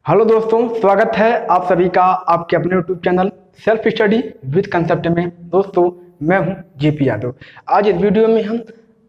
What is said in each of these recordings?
Hello दोस्तों, स्वागत है आप सभी का आपके अपने YouTube channel self study with concept में। दोस्तों, मैं हूं जेपी यादव। आज इस वीडियो में हम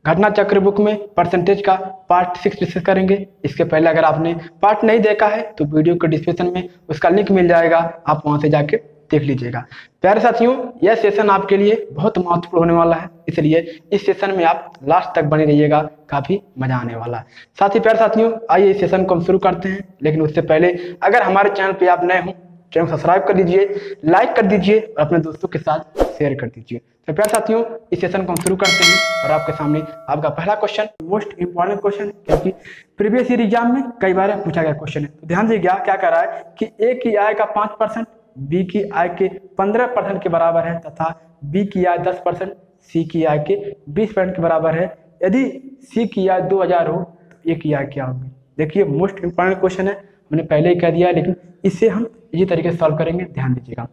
घटना चक्र बुक में परसेंटेज का पार्ट 6 डिस्कस करेंगे। इसके पहले अगर आपने पार्ट नहीं देखा है तो वीडियो के डिस्क्रिप्शन में उसका लिंक मिल जाएगा, आप वहां से जाके देख लीजिएगा। प्यारे साथियों, यह सेशन आपके लिए बहुत महत्वपूर्ण होने वाला है, इसलिए इस सेशन में आप लास्ट तक बने रहिएगा, काफी मजा आने वाला है। साथ ही प्यारे साथियों, आइए इस सेशन को हम शुरू करते हैं। लेकिन उससे पहले अगर हमारे चैनल पे आप नए हो, चैनल को सब्सक्राइब कर दीजिए, लाइक कर दीजिए और अपने दोस्तों के साथ शेयर कर दीजिए। तो प्यारे साथियों, इस सेशन को हम शुरू करते हैं और आपके सामने आपका पहला क्वेश्चन, मोस्ट इंपॉर्टेंट क्वेश्चन, क्योंकि प्रीवियस ईयर एग्जाम में कई बार पूछा गया क्वेश्चन है। तो ध्यान दीजिएगा, क्या कर रहा है कि ए की आय का 5% बी की आय के 15% के बराबर है तथा बी की आय 10% सी की आय के 20% के बराबर है। यदि सी की आय 2000 हो तो ए की आय क्या होगी? देखिए, मोस्ट इंपॉर्टेंट क्वेश्चन है, हमने पहले ही कह दिया है, लेकिन इसे हम इसी तरीके से सॉल्व करेंगे। ध्यान दीजिएगा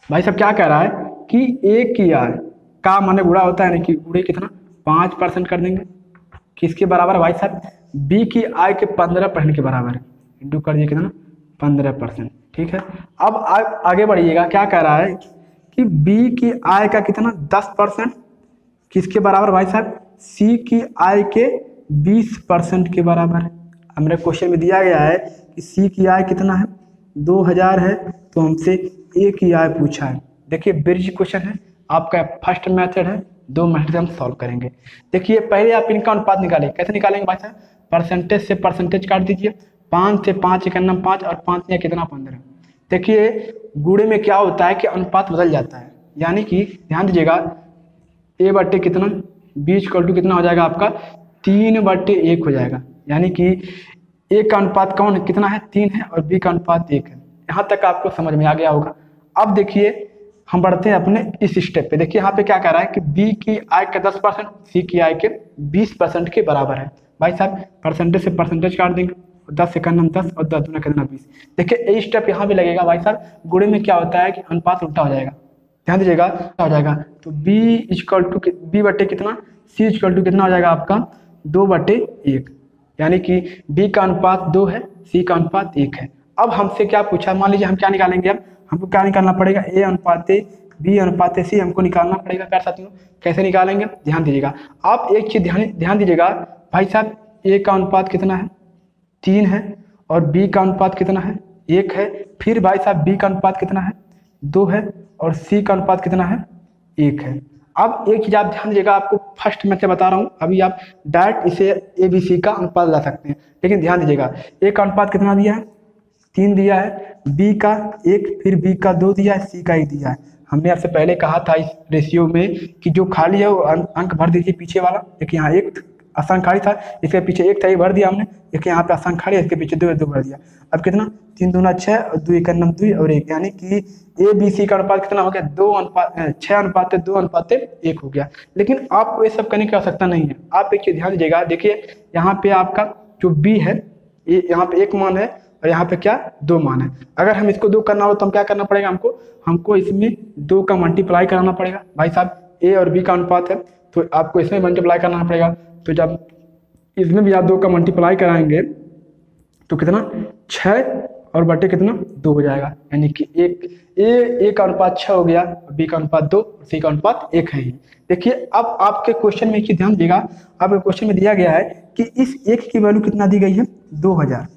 भाई साहब, क्या कह रहा है कि ए की आय का माने गुणा होता है, कि गुणे कितना 5% कर देंगे, किसके बराबर भाई साहब? बी की आय के 15% के बराबर है, इंटू कर दिए कितना 15%। ठीक है, अब आगे बढ़िएगा, क्या कह रहा है कि बी की आय का कितना 10% किसके बराबर भाई साहब? सी की आय के 20% के बराबर है। हमारे क्वेश्चन में दिया गया है कि सी की आय कितना है, 2000 है, तो हमसे ए की आय पूछा है। देखिए, ब्रिज क्वेश्चन है, आपका फर्स्ट मेथड है, दो मेथड से हम सॉल्व करेंगे। देखिए, पहले आप इनका अनुपात निकालें। कैसे निकालेंगे भाई साहब? परसेंटेज से परसेंटेज काट दीजिए, 5 से 5 एक 5 और 5 या कितना 15। देखिए, गुणे में क्या होता है कि अनुपात बदल जाता है, यानी कि ध्यान दीजिएगा, ए बट्टे कितना, बी इक्वल टू कितना हो जाएगा आपका 3/1 हो जाएगा, यानी कि ए का अनुपात कौन है, कितना है 3 है, और बी का अनुपात 1 है। यहाँ तक आपको समझ में आ गया होगा। अब देखिए, हम बढ़ते हैं अपने इस स्टेप पे। देखिए यहाँ पे क्या कह रहा है कि बी की आय का 10% सी की आय के 20% के बराबर है। भाई साहब, परसेंटेज से परसेंटेज काट देंगे, 10 से 10 और 10 दूना कितना 20। देखिए, ये स्टेप यहाँ भी लगेगा भाई साहब। गुणे में क्या होता है कि अनुपात उल्टा हो जाएगा, ध्यान दीजिएगा, हो जाएगा। तो बी इक्वल टू बी बटे कितना, सी इक्वल टू कितना हो जाएगा आपका 2/1, यानी कि बी का अनुपात 2 है, सी का अनुपात 1 है। अब हमसे क्या पूछा, मान लीजिए हम क्या निकालेंगे, अब हमको क्या निकालना पड़ेगा, ए अनुपात बी अनुपात सी हमको निकालना पड़ेगा। प्यारे साथियों, कैसे निकालेंगे? ध्यान दीजिएगा, आप एक चीज ध्यान दीजिएगा भाई साहब, ए का अनुपात कितना है 3 है, और बी का अनुपात कितना है 1 है। फिर भाई साहब, बी का अनुपात कितना है 2 है, और सी का अनुपात कितना है 1 है। अब एक चीज आप ध्यान दीजिएगा, आपको फर्स्ट मैं से बता रहा हूँ, अभी आप डायरेक्ट इसे ए बी सी का अनुपात ला सकते हैं, लेकिन ध्यान दीजिएगा, ए का अनुपात कितना दिया है 3 दिया है, बी का 1, फिर बी का 2 दिया है, सी का 1 दिया है। हमने आपसे पहले कहा था इस रेशियो में कि जो खाली है वो अंक भर दीजिए पीछे वाला। देखिए यहाँ एक आसान खाली था, इसके पीछे 1 था, ये भर दिया हमने। देखिए यहाँ पे आसान खाली है, इसके पीछे 2 भर दिया। अब कितना 3 दूना 6 और 2 1 2 और 1, यानी कि ए बी सी का अनुपात कितना हो गया 6:2:1 हो गया। लेकिन आपको ये सब करने की आवश्यकता नहीं है। आप एक चीज ध्यान दीजिएगा, देखिए यहाँ पे आपका जो बी है, यहाँ पे 1 मान है और यहाँ पे क्या 2 मान है। अगर हम इसको 2 करना हो तो हम क्या करना पड़ेगा, हमको इसमें 2 का मल्टीप्लाई कराना पड़ेगा। भाई साहब, ए और बी का अनुपात है तो आपको इसमें मल्टीप्लाई कराना पड़ेगा। तो जब इसमें भी आप 2 का मल्टीप्लाई कराएंगे तो कितना 6 और बटे कितना 2 हो जाएगा, यानी कि ए का अनुपात 6 हो गया, बी का अनुपात 2, सी का अनुपात 1 है ही। देखिए, अब आपके क्वेश्चन में एक चीज ध्यान दीजिएगा, आपके क्वेश्चन में दिया गया है कि इस 1 की वैल्यू कितना दी गई है 2000।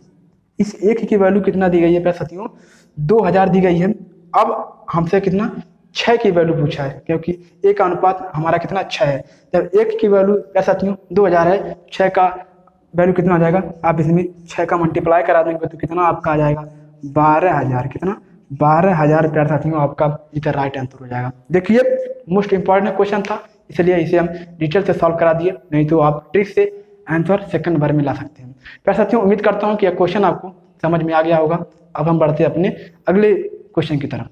इस 1 की वैल्यू कितना दी गई है प्यारे साथियों 2000 दी गई है। अब हमसे कितना 6 की वैल्यू पूछा है, क्योंकि ए का अनुपात हमारा कितना 6 है। जब 1 की वैल्यू प्यारे साथियों 2000 है, 6 का वैल्यू कितना आ जाएगा, आप इसमें 6 का मल्टीप्लाई करा देंगे तो कितना आपका आ जाएगा 12000। कितना 12000 प्यारे साथियों आपका इधर राइट आंसर हो जाएगा। देखिए, मोस्ट इंपॉर्टेंट क्वेश्चन था, इसलिए इसे हम डिटेल से सॉल्व करा दिए, नहीं तो आप ट्रिक से आंसर सेकंड बार में ला सकते हैं। प्यारे साथियों, उम्मीद करता हूँ कि यह क्वेश्चन आपको समझ में आ गया होगा। अब हम बढ़ते हैं अपने अगले क्वेश्चन की तरफ।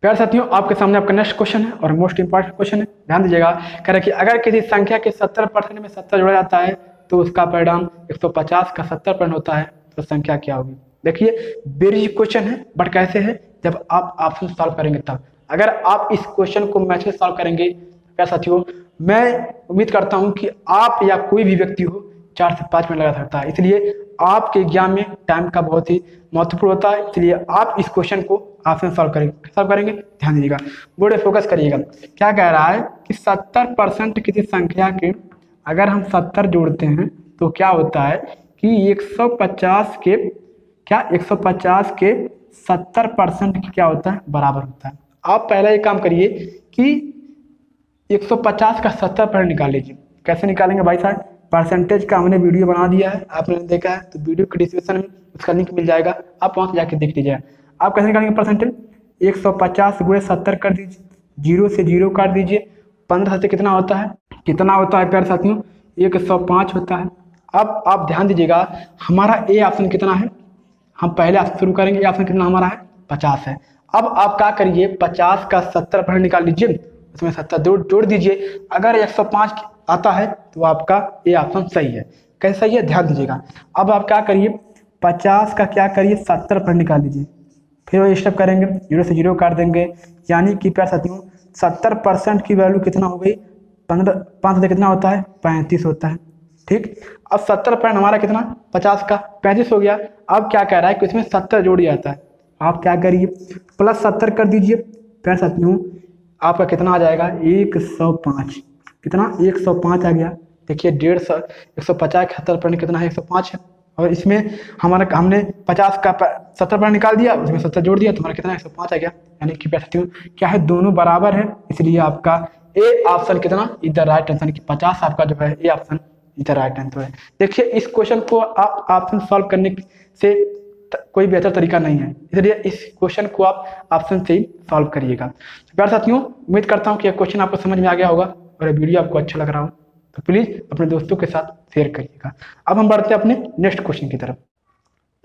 प्यारे साथियों, आपके सामने आपका नेक्स्ट क्वेश्चन है और मोस्ट इंपॉर्टेंट क्वेश्चन है। ध्यान दीजिएगा, कह रहे कि अगर किसी संख्या के 70% में 70 जोड़ा जाता है तो उसका परिणाम 150 का 70% होता है, तो संख्या क्या होगी? देखिए, बेरिज क्वेश्चन है, बट कैसे है, जब आप ऑप्शन सॉल्व करेंगे तब। अगर आप इस क्वेश्चन को मैथ से सॉल्व करेंगे प्यारे साथियों, मैं उम्मीद करता हूं कि आप या कोई भी व्यक्ति हो, 4 से 5 मिनट लगा सकता है। इसलिए आपके एग्जाम में टाइम का बहुत ही महत्वपूर्ण होता है। इसलिए आप इस क्वेश्चन को आपसे सॉल्व करेंगे, ध्यान दीजिएगा, बोर्ड में फोकस करिएगा। क्या कह रहा है कि 70% किसी संख्या के अगर हम 70 जोड़ते हैं तो क्या होता है कि 150 के 70% क्या होता है, बराबर होता है। आप पहला एक काम करिए कि 150 का 70% निकाल लीजिए। कैसे निकालेंगे भाई साहब, परसेंटेज का हमने वीडियो बना दिया है, आपने देखा है तो वीडियो के डिस्क्रिप्शन में उसका लिंक मिल जाएगा, आप वहां से जाके देख लीजिए। आप कैसे निकालेंगे परसेंटेज, 150 × 70 कर दीजिए, 0 से 0 काट दीजिए, 15 से कितना होता है प्यारे साथियों, 105 होता है। अब आप ध्यान दीजिएगा, हमारा ए ऑप्शन कितना है, हम पहले ऑप्शन शुरू करेंगे, ए ऑप्शन कितना हमारा है, 50 है। अब आप क्या करिए, 50 का 70% निकाल लीजिए, उसमें 70 जोड़ दीजिए। अगर 105 आता है तो आपका ये ऑप्शन सही है। कैसे सही है, ध्यान दीजिएगा। अब आप क्या करिए, 50 का 70% निकाल लीजिए, फिर वही स्टेप करेंगे, 0 से 0 काट देंगे, यानी कि प्यारे साथियों 70% की वैल्यू कितना हो गई, 5 से कितना होता है, 35 होता है। ठीक, अब 70% हमारा कितना, 50 का 35 हो गया। अब क्या कह रहा है कि इसमें 70 जोड़ जाता है, आप क्या करिए प्लस 70 कर दीजिए। प्यारे साथियों आपका कितना आ जाएगा, 105, कितना 105 आ गया। देखिए 150 150 का 70% कितना है, 105 है। और इसमें हमने 50 का 70% निकाल दिया, उसमें 70 जोड़ दिया तो हमारा कितना 105 आ गया। यानी कि प्यारे साथियों क्या है, दोनों बराबर है, इसलिए आपका ए ऑप्शन कितना इधर राइट आंसर, कि 50 आपका जो है ए ऑप्शन इधर राइट आंसर है। देखिए इस क्वेश्चन को आप ऑप्शन सॉल्व करने से कोई बेहतर तरीका नहीं है, इसलिए इस क्वेश्चन को आप ऑप्शन से ही सॉल्व करिएगा। तो प्यारे साथियों उम्मीद करता हूँ कि यह क्वेश्चन आपको समझ में आ गया होगा और यह वीडियो आपको अच्छा लग रहा हो तो प्लीज अपने दोस्तों के साथ शेयर करिएगा। अब हम बढ़ते हैं अपने नेक्स्ट क्वेश्चन की तरफ।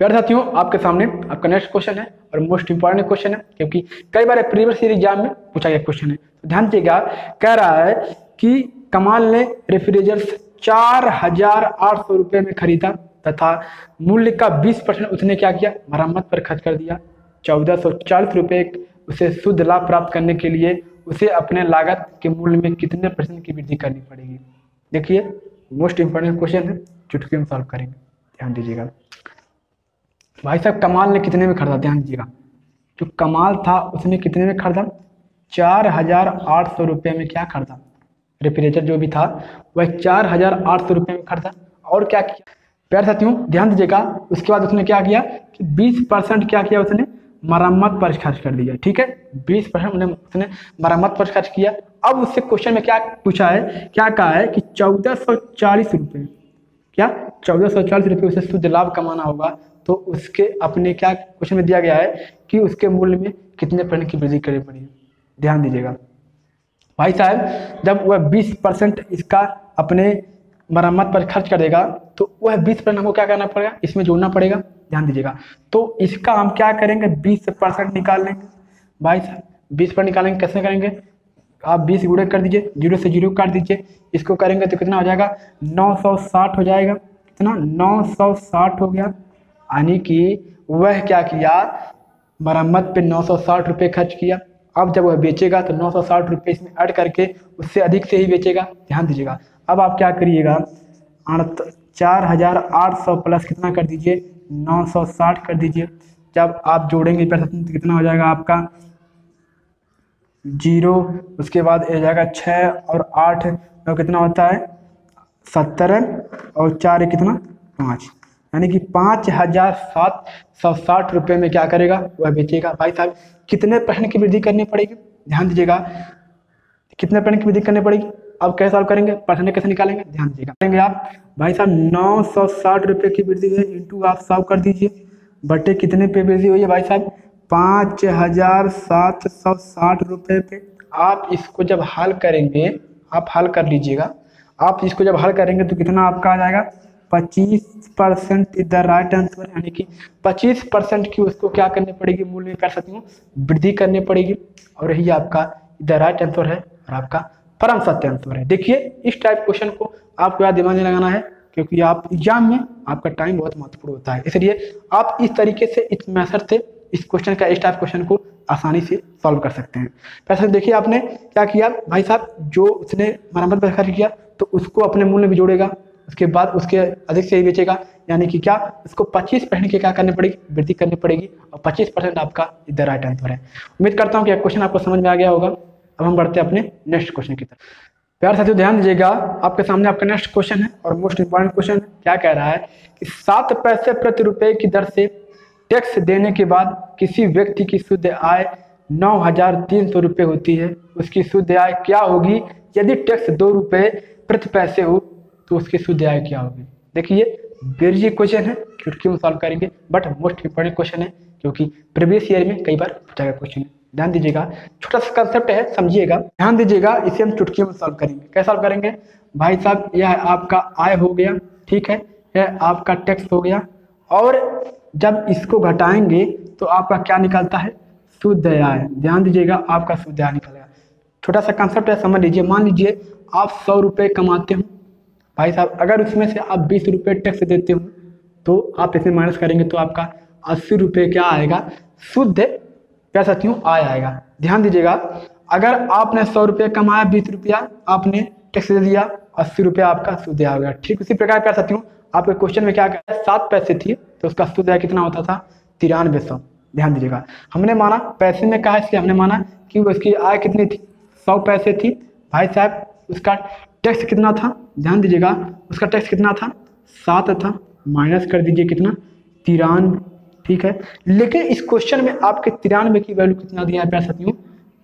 प्यारे साथियों आपके सामने आपका नेक्स्ट क्वेश्चन है और मोस्ट इंपॉर्टेंट क्वेश्चन है, क्योंकि कई बार प्रीवियस ईयर एग्जाम में पूछा गया क्वेश्चन है। तो ध्यान दीजिएगा, कह रहा है कि कमाल ने रेफ्रिजरेटर 4800 रुपये में खरीदा तथा मूल्य का 20% उसने क्या किया, मरम्मत पर खर्च कर दिया। 1440 रुपये उसे शुद्ध लाभ प्राप्त करने के लिए उसे अपने लागत के मूल्य में कितने % की वृद्धि करनी पड़ेगी। देखिए मोस्ट इंपॉर्टेंट क्वेश्चन है, चुटकी में सॉल्व करेंगे, ध्यान दीजिएगा। भाई साहब कमाल ने कितने में खरीदा, ध्यान दीजिएगा, जो कमाल था उसने कितने में खरीदा, 4800 रुपये में क्या खरीदा, रेफ्रिजरेटर जो भी था वह 4800 रुपये में खरीदा। और क्या किया प्यारे साथियों, ध्यान दीजिएगा, उसके बाद उसने क्या किया कि 20% क्या किया, उसने मरम्मत पर खर्च कर दिया। ठीक है, 20% उसने मरम्मत पर खर्च किया। अब उससे क्वेश्चन में क्या पूछा है, क्या कहा है कि 1440 रुपये, क्या 1440 रुपये उसे शुद्ध लाभ कमाना होगा, तो उसके अपने क्या क्वेश्चन में दिया गया है कि उसके मूल्य में कितने % की वृद्धि करनी पड़ेगी। ध्यान दीजिएगा भाई साहब, जब वह 20% इसका अपने मरम्मत पर खर्च कर देगा तो वह 20% हमको क्या करना पड़ेगा, इसमें जोड़ना पड़ेगा। ध्यान दीजिएगा, तो इसका हम क्या करेंगे, 20% निकाल लेंगे। भाई साहब 20% निकालेंगे, कैसे करेंगे, आप 20 गुणे कर दीजिए, 0 से 0 काट दीजिए, इसको करेंगे तो कितना हो जाएगा, 960 हो जाएगा। कितना, 960 हो गया। यानी कि वह क्या किया, मरम्मत पे 960 रुपये खर्च किया। अब जब वह बेचेगा तो 960 रुपये इसमें ऐड करके उससे अधिक से ही बेचेगा। ध्यान दीजिएगा, अब आप क्या करिएगा, 4800 प्लस कितना कर दीजिए, 960 कर दीजिए। जब आप जोड़ेंगे तो कितना हो जाएगा आपका 0, उसके बाद आ जाएगा 6 और 8 तो कितना होता है 70 और 4 कितना 5, यानी कि 5760 रुपये में क्या करेगा, वह बेचेगा। भाई साहब कितने % की वृद्धि करनी पड़ेगी, ध्यान दीजिएगा, कितने % की वृद्धि करनी पड़ेगी। अब कैसे सॉल्व करेंगे, % कैसे निकालेंगे, ध्यान दीजिएगा, करेंगे आप भाई साहब 960 रुपये की वृद्धि है, इंटू आप सॉल्व कर दीजिए, बटे कितने पे वृद्धि हुई है भाई साहब, 5760 रुपये पे। आप इसको जब हल करेंगे, आप हल कर लीजिएगा, आप इसको जब हल करेंगे तो कितना आपका आ जाएगा, 25% इज द राइट आंसर, यानी कि 25% की उसको क्या करनी पड़ेगी, मूल्य में कर सकती हूँ वृद्धि करनी पड़ेगी, और यही आपका द राइट आंसर है और आपका परम सत्य आंसर है। देखिए इस टाइप क्वेश्चन को आपको याद दिमाग में लगाना है, क्योंकि आप एग्जाम में आपका टाइम बहुत महत्वपूर्ण होता है, इसलिए आप इस तरीके से, इस मेथड से इस क्वेश्चन का, इस टाइप क्वेश्चन को आसानी से सॉल्व कर सकते हैं। वैसे देखिए आपने क्या किया भाई साहब, जो उसने मरम्मत पर खर्च किया तो उसको अपने मूल्य में जोड़ेगा, उसके बाद उसके अधिक से ही बेचेगा, यानी कि क्या इसको 25% की क्या करनी पड़ेगी, वृद्धि करनी पड़ेगी, और 25% आपका इधर राइट आंसर है। उम्मीद करता हूँ कि क्वेश्चन आपको समझ में आ गया होगा। अब हम बढ़ते हैं अपने नेक्स्ट क्वेश्चन की तरफ। प्यार साथियों ध्यान दीजिएगा, आपके सामने आपका नेक्स्ट क्वेश्चन है और मोस्ट इंपॉर्टेंट क्वेश्चन क्या कह रहा है कि 7 पैसे प्रति रुपए की दर से टैक्स देने के बाद किसी व्यक्ति की शुद्ध आय 9,300 रुपये होती है, उसकी शुद्ध आय क्या होगी यदि टैक्स 2 रुपये प्रति पैसे हो, तो उसकी शुद्ध आय क्या होगी। देखिए बेसिक क्वेश्चन है, चुटकी में सॉल्व करेंगे, बट मोस्ट इंपॉर्टेंट क्वेश्चन है क्योंकि प्रीवियस ईयर में कई बार पूछा गया क्वेश्चन है। ध्यान दीजिएगा, छोटा सा कंसेप्ट है, समझिएगा, ध्यान दीजिएगा। इसे हम चुटकी में सॉल्व करेंगे। कैसे सॉल्व करेंगे भाई साहब, यह आपका आय हो गया, ठीक है, यह आपका टैक्स हो गया, और जब इसको घटाएंगे तो आपका क्या निकलता है, शुद्ध आय। ध्यान दीजिएगा, आपका शुद्ध आय निकलेगा। छोटा सा कंसेप्ट है, समझ लीजिए। मान लीजिए आप 100 रुपये कमाते हो भाई साहब, अगर उसमें से आप 20 रुपये टैक्स देते हो तो आप इसमें माइनस करेंगे तो आपका 80 रुपये क्या आएगा, शुद्ध क्या साथियों आय आएगा। ध्यान दीजिएगा, अगर आपने 100 रुपये कमाया, 20 रुपया आपने टैक्स दे दिया, 80 रुपया आपका शुद्ध आय हो गया। ठीक उसी प्रकार क्या साथियों आपके क्वेश्चन में क्या कहता है, 7 पैसे थी तो उसका शुद्ध आय कितना होता था, 9300। ध्यान दीजिएगा, हमने माना पैसे में कहा, इसलिए हमने माना कि उसकी आय कितनी थी, 100 पैसे थी भाई साहब। उसका टैक्स कितना था, ध्यान दीजिएगा, उसका टैक्स कितना था, 7 था, माइनस कर दीजिए कितना, 93, ठीक है। लेकिन इस क्वेश्चन में आपके 93 की वैल्यू कितना दिया है प्यारे साथियों,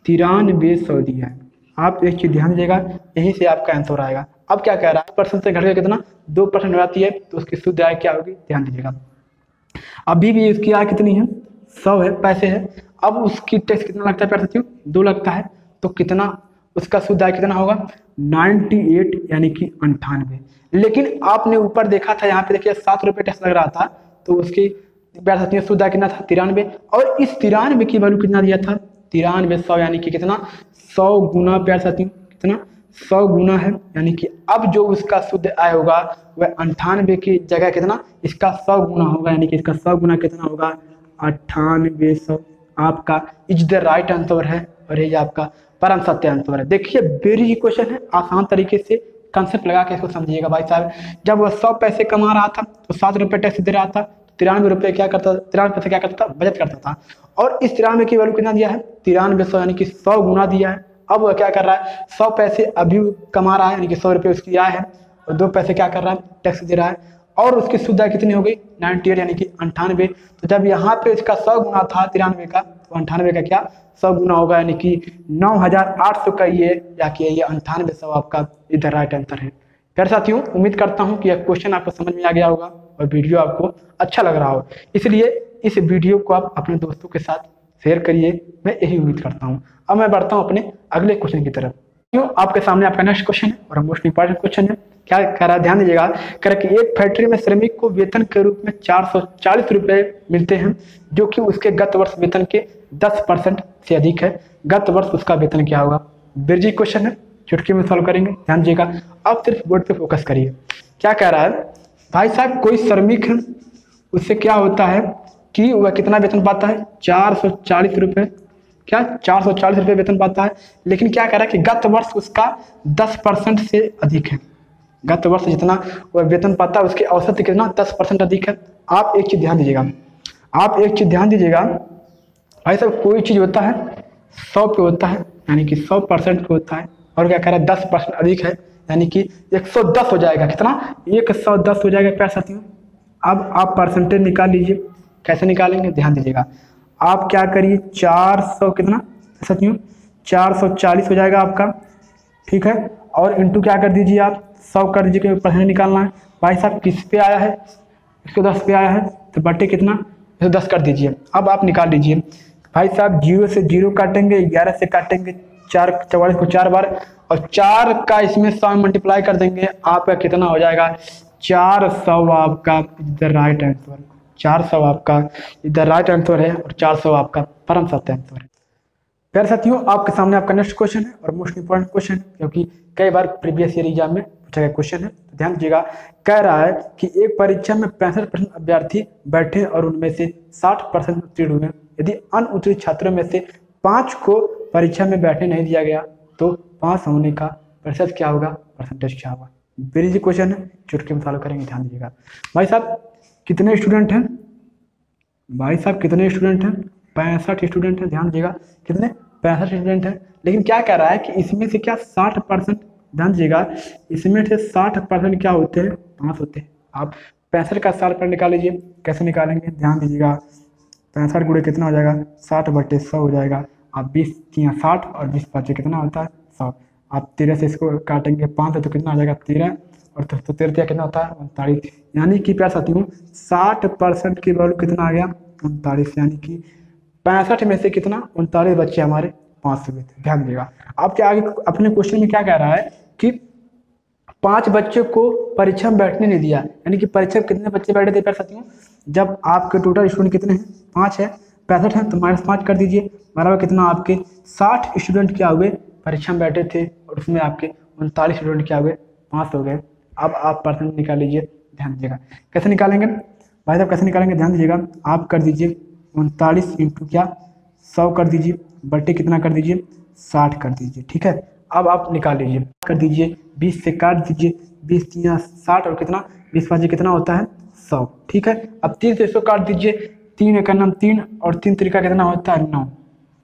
9300 दिया है। आप एक चीज ध्यान दीजिएगा, यहीं से आपका आंसर आएगा। अब क्या कह रहा है, परसेंट से घटकर कितना, 2% आती है, तो उसकी शुद्ध आय क्या होगी, ध्यान दीजिएगा। अभी भी उसकी आय कितनी है, 100 है, पैसे है। अब उसकी टैक्स कितना लगता है प्यारे साथियों, 2 लगता है, तो कितना उसका शुद्ध आय कितना होगा, 98 यानी कि 98। लेकिन आपने ऊपर देखा था, यहाँ पे देखिए 7 रुपये टैक्स लग रहा था, तो उसकी प्यारे साथियों शुद्ध आय कितना था, 93। और इस 93 की वैल्यू कितना दिया था, 9300, यानी कि कितना, 100 गुना प्यारे साथियों, कितना 100 गुना है, यानी कि अब जो उसका शुद्ध आय होगा वह 98 की जगह कितना, इसका 100 गुना होगा, यानी कि इसका 100 गुना कितना होगा, 9800। आपका इज द राइट आंसर है, और ये आपका परम सत्य आंसर है। देखिए वेरी क्वेश्चन है, आसान तरीके से कंसेप्ट लगा के इसको समझिएगा भाई साहब। जब वह 100 पैसे कमा रहा था तो 7 रुपये टैक्स दे रहा था, 93 रुपये क्या करता, 93 पैसे क्या करता था, बचत करता था। और इस 93 की वैल्यू कितना दिया है, 9300, यानी कि 100 गुना दिया है। अब वह क्या कर रहा है, 100 पैसे अभी कमा रहा है, यानी कि 100 रुपये उसकी आय है, और 2 पैसे क्या कर रहा है, टैक्स दे रहा है, और उसकी शुद्ध आय कितनी हो गई, 98, यानी कि 98। तो जब यहाँ पे इसका 100 गुना था 93 का, तो 98 का क्या 100 गुना होगा, यानी कि 9800 का ये, या कि ये 9800 आपका इधर राइट आंसर है। फिर साथियों उम्मीद करता हूँ कि यह क्वेश्चन आपको समझ में आ गया होगा और वीडियो आपको अच्छा लग रहा हो, इसलिए इस वीडियो को आप अपने दोस्तों के साथ शेयर करिए, मैं यही उम्मीद करता हूँ। अब मैं बढ़ता हूँ अपने अगले क्वेश्चन की तरफ। क्यों आपके सामने आपका नेक्स्ट क्वेश्चन है और मोस्ट इंपॉर्टेंट क्वेश्चन है। क्या कह रहा है, ध्यान दीजिएगा, कह रहा है कि एक फैक्ट्री में श्रमिक को वेतन के रूप में 440 रुपये मिलते हैं, जो कि उसके गत वर्ष वेतन के 10% से अधिक है। गत वर्ष उसका वेतन क्या होगा। बेसिक क्वेश्चन है, चुटकी में सॉल्व करेंगे, ध्यान दीजिएगा। अब सिर्फ बोर्ड पे फोकस करिए। क्या कह रहा है भाई साहब, कोई श्रमिक है, उससे क्या होता है कि वह कितना वेतन पाता है, 440 रुपये, क्या 440 रुपये वेतन पाता है। लेकिन क्या कह रहा है कि गत वर्ष उसका 10% से अधिक है। गत वर्ष जितना वह वेतन पाता है उसके औसत से कितना 10% अधिक है। आप एक चीज ध्यान दीजिएगा, आप एक चीज ध्यान दीजिएगा भाई साहब, कोई चीज होता है 100 पे होता है, यानी कि 100% पे होता है, और क्या कह रहा है 10% अधिक है, यानी कि 110 हो जाएगा। कितना, 110 हो जाएगा प्यार साथियों। अब आप परसेंटेज निकाल लीजिए, कैसे निकालेंगे ध्यान दीजिएगा। आप क्या करिए, 400 कितना साथियों, 440 हो जाएगा आपका, ठीक है, और इंटू क्या कर दीजिए आप 100 कर दीजिए, क्योंकि परसेंट निकालना है। भाई साहब किस पे आया है, 110 पे आया है, तो बटे कितना 110 कर दीजिए। अब आप निकाल लीजिए भाई साहब, 0 से 0 काटेंगे, 11 से काटेंगे, 44 को 4 बार, और 4 का इसमें 100 मल्टीप्लाई कर देंगे, आपका कितना हो जाएगा 400। आपका इधर राइट आंसर, 400 आपका इधर राइट आंसर है, और 400 आपका परम सत्य आंसर है। प्यारे साथियों आपके सामने आपका नेक्स्ट क्वेश्चन है और मोस्ट इंपॉर्टेंट क्वेश्चन है, क्योंकि कई बार प्रीवियस ईयर एग्जाम में पूछा गया क्वेश्चन है, तो ध्यान दीजिएगा। कह रहा है कि एक परीक्षा में 65% अभ्यर्थी बैठे और उनमें से 60% उत्तीर्ण हुए। यदि अनउत्तीर्ण छात्रों में से 5 को परीक्षा में बैठने नहीं दिया गया तो पास होने का प्रतिशत क्या होगा, परसेंटेज क्या होगा। वेरी इजी क्वेश्चन है, चुटकी में सॉल्व करेंगे, ध्यान दीजिएगा। भाई साहब कितने स्टूडेंट हैं? भाई साहब कितने स्टूडेंट हैं? 65 स्टूडेंट हैं, ध्यान दीजिएगा। कितने? 65 स्टूडेंट हैं। लेकिन क्या कह रहा है कि इसमें से क्या 60%, ध्यान दीजिएगा, इसमें से 60% क्या होते हैं? पास होते हैं। आप 65 का 60% निकाल लीजिए, कैसे निकालेंगे? ध्यान दीजिएगा, 65 गुणे कितना हो जाएगा? 60/100 हो जाएगा। आप 20 × 60 और 20 × कितना होता है? 100। आप 13 से इसको काटेंगे 5 तो कितना आ जाएगा? 13 और तो 13 कितना होता है? 39। यानी कि प्यार साथियों 60% की वैल्यू कितना आ गया? 39। यानी कि 65 में से कितना? 39 बच्चे हमारे पास हुए थे। ध्यान दीजिएगा। आपके आगे अपने क्वेश्चन में क्या कह रहा है कि 5 बच्चों को परीक्षा में बैठने नहीं दिया। यानी कि परीक्षा में कितने बच्चे बैठे थे प्यार साथियों? जब आपके टोटल स्टूडेंट कितने हैं? 5 है, 65 है तो -5 कर दीजिए, बराबर कितना? आपके 60 स्टूडेंट क्या हुए? परीक्षा में बैठे थे और उसमें आपके 39 स्टूडेंट क्या हुए? पास हो गए। अब आप परसेंट निकाल लीजिए, ध्यान दीजिएगा। कैसे निकालेंगे भाई साहब? कैसे निकालेंगे? ध्यान दीजिएगा। आप कर दीजिए 39 इंटू क्या 100 कर दीजिए, बट्टे कितना कर दीजिए? 60 कर दीजिए। ठीक है, अब आप निकाल लीजिए, कर दीजिए 20 से काट दीजिए, 20 × 60 और कितना 20 × कितना होता है? 100। ठीक है, अब 3 से इसको काट दीजिए, 3 × 9 3 और 3 3 कितना होता है? 9।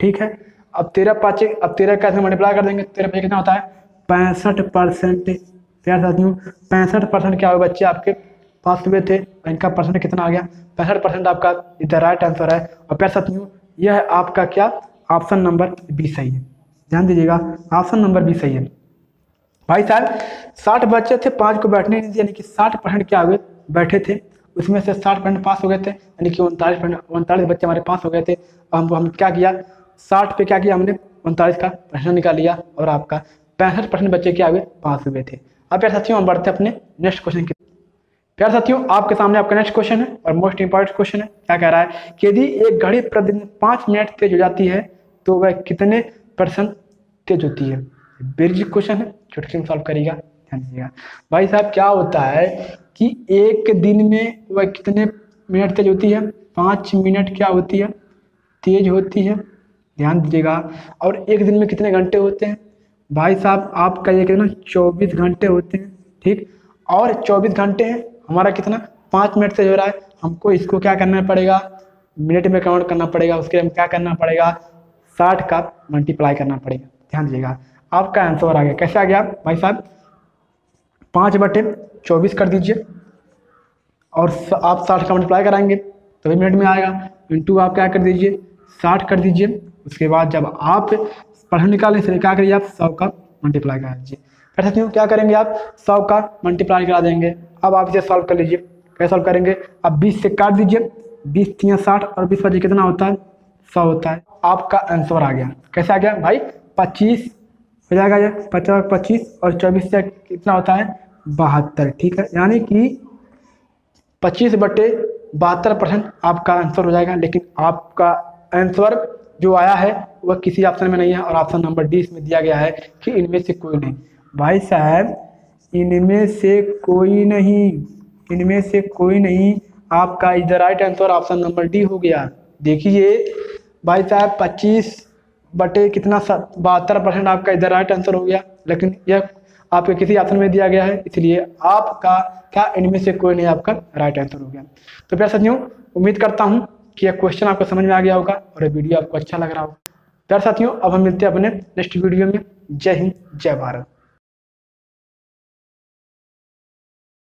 ठीक है, अब 13 5 अब 13 का मल्टीप्लाई कर देंगे, 13 5 कितना होता है? 65%। प्यार साथियों 65% क्या हुए बच्चे आपके पास हुए थे, इनका परसेंट कितना आ गया? 65% आपका इधर राइट आंसर है। और प्यार साथियों यह आपका क्या ऑप्शन नंबर बी सही है। ध्यान दीजिएगा, ऑप्शन नंबर बी सही है। भाई साहब 60 बच्चे थे, 5 को बैठने नहीं दिया, यानी कि 60% क्या हुए? बैठे थे, उसमें से 60% पास हो गए थे, यानी कि 39 बच्चे हमारे पास हो गए थे। हम क्या किया? 60 पे क्या किया हमने? 39 का परसेंट निकाल लिया और आपका 65% बच्चे क्या हुए? पास हुए थे। अब प्यार साथियों हम बढ़ते अपने नेक्स्ट क्वेश्चन की। प्यार साथियों आपके सामने आपका नेक्स्ट क्वेश्चन है और मोस्ट इंपॉर्टेंट क्वेश्चन है। क्या कह रहा है कि यदि एक घड़ी प्रतिदिन 5 मिनट तेज हो जाती है तो वह कितने % तेज होती है? बेसिक क्वेश्चन है, चुटकी में सॉल्व करिएगा, ध्यान दीजिएगा। भाई साहब क्या होता है कि एक दिन में वह कितने मिनट तेज होती है? 5 मिनट क्या होती है? तेज होती है, ध्यान दीजिएगा। और एक दिन में कितने घंटे होते हैं? भाई साहब आपका ये कितना 24 घंटे होते हैं। ठीक, और 24 घंटे हैं, हमारा कितना 5 मिनट से हो रहा है, हमको इसको क्या करना पड़ेगा? मिनट में कन्वर्ट करना पड़ेगा। उसके लिए क्या करना पड़ेगा? 60 का मल्टीप्लाई करना पड़ेगा। ध्यान दीजिएगा, आपका आंसर आ गया। कैसे आ गया भाई साहब? 5/24 कर दीजिए और आप 60 का मल्टीप्लाई कराएंगे तभी मिनट में आएगा, इंटू आप क्या कर दीजिए? 60 कर दीजिए। उसके बाद जब आप पढ़ने निकालें इसलिए क्या करिए? आप 100 का मल्टीप्लाई करा दीजिए। फिर साथियों क्या करेंगे? आप 100 का मल्टीप्लाई करा देंगे। अब आप इसे सॉल्व कर लीजिए। कैसे सॉल्व करेंगे? अब 20 से काट दीजिए, 20 × 60 और 20 × कितना होता है? 100 होता है। आपका आंसर आ गया। कैसे आ गया भाई? 25 हो जाएगा, ये 50 25 और 24 से कितना होता है? 72। ठीक है, यानी कि 25/72% आपका आंसर हो जाएगा। लेकिन आपका आंसर जो आया है वह किसी ऑप्शन में नहीं है और ऑप्शन नंबर डी इसमें दिया गया है कि इनमें से कोई नहीं। भाई साहब इनमें से कोई नहीं, इनमें से कोई नहीं, आपका इधर right answer option number D हो गया। देखिए भाई साहब 25/72% आपका इधर राइट आंसर हो गया, लेकिन यह आपके किसी ऑप्शन में दिया गया है, इसलिए आपका क्या इनमें से कोई नहीं आपका राइट आंसर हो गया। तो प्यारे साथियों उम्मीद करता हूँ कि यह क्वेश्चन आपको समझ में आ गया होगा और ये वीडियो आपको अच्छा लग रहा होगा। प्यारे साथियों अब हम मिलते हैं अपने नेक्स्ट वीडियो में। जय हिंद, जय भारत।